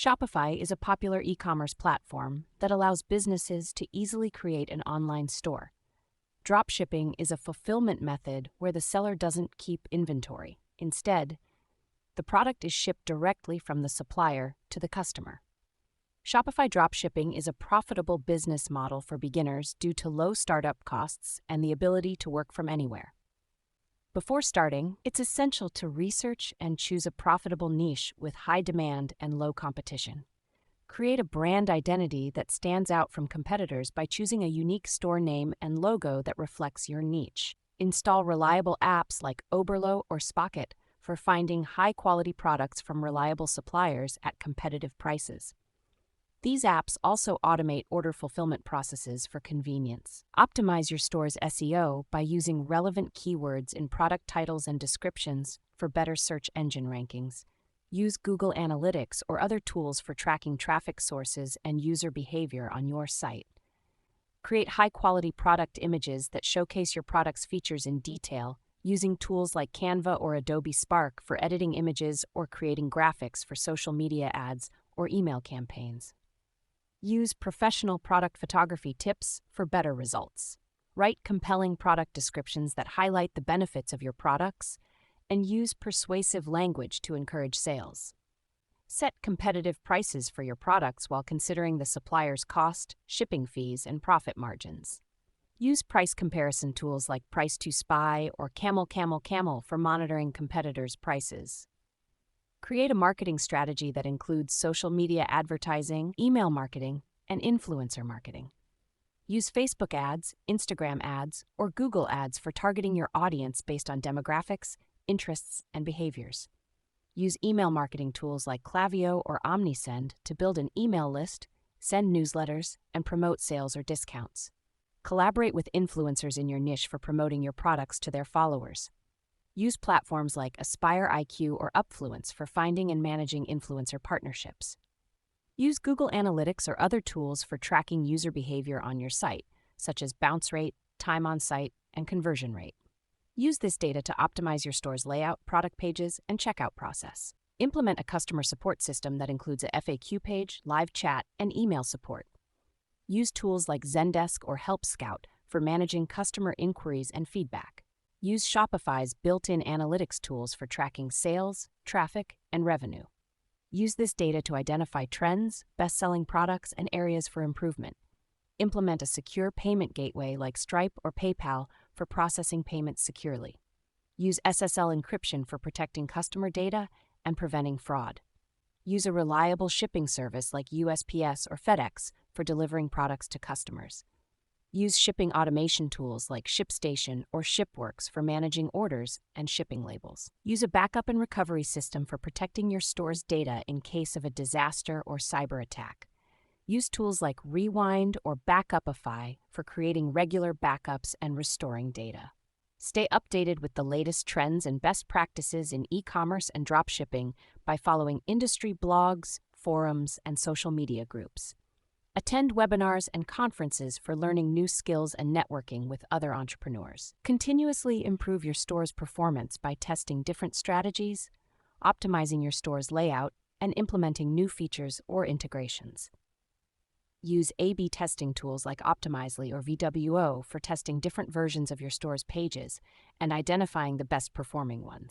Shopify is a popular e-commerce platform that allows businesses to easily create an online store. Dropshipping is a fulfillment method where the seller doesn't keep inventory. Instead, the product is shipped directly from the supplier to the customer. Shopify Dropshipping is a profitable business model for beginners due to low startup costs and the ability to work from anywhere. Before starting, it's essential to research and choose a profitable niche with high demand and low competition. Create a brand identity that stands out from competitors by choosing a unique store name and logo that reflects your niche. Install reliable apps like Oberlo or Spocket for finding high-quality products from reliable suppliers at competitive prices. These apps also automate order fulfillment processes for convenience. Optimize your store's SEO by using relevant keywords in product titles and descriptions for better search engine rankings. Use Google Analytics or other tools for tracking traffic sources and user behavior on your site. Create high-quality product images that showcase your product's features in detail, using tools like Canva or Adobe Spark for editing images or creating graphics for social media ads or email campaigns. Use professional product photography tips for better results. Write compelling product descriptions that highlight the benefits of your products, and use persuasive language to encourage sales. Set competitive prices for your products while considering the supplier's cost, shipping fees, and profit margins. Use price comparison tools like Price2Spy or Camel for monitoring competitors' prices. Create a marketing strategy that includes social media advertising, email marketing, and influencer marketing. Use Facebook ads, Instagram ads, or Google ads for targeting your audience based on demographics, interests, and behaviors. Use email marketing tools like Klaviyo or OmniSend to build an email list, send newsletters, and promote sales or discounts. Collaborate with influencers in your niche for promoting your products to their followers. Use platforms like Aspire IQ or Upfluence for finding and managing influencer partnerships. Use Google Analytics or other tools for tracking user behavior on your site, such as bounce rate, time on site, and conversion rate. Use this data to optimize your store's layout, product pages, and checkout process. Implement a customer support system that includes a FAQ page, live chat, and email support. Use tools like Zendesk or Help Scout for managing customer inquiries and feedback. Use Shopify's built-in analytics tools for tracking sales, traffic, and revenue. Use this data to identify trends, best-selling products, and areas for improvement. Implement a secure payment gateway like Stripe or PayPal for processing payments securely. Use SSL encryption for protecting customer data and preventing fraud. Use a reliable shipping service like USPS or FedEx for delivering products to customers. Use shipping automation tools like ShipStation or ShipWorks for managing orders and shipping labels. Use a backup and recovery system for protecting your store's data in case of a disaster or cyber attack. Use tools like Rewind or Backupify for creating regular backups and restoring data. Stay updated with the latest trends and best practices in e-commerce and dropshipping by following industry blogs, forums, and social media groups. Attend webinars and conferences for learning new skills and networking with other entrepreneurs. Continuously improve your store's performance by testing different strategies, optimizing your store's layout, and implementing new features or integrations. Use A/B testing tools like Optimizely or VWO for testing different versions of your store's pages and identifying the best performing ones.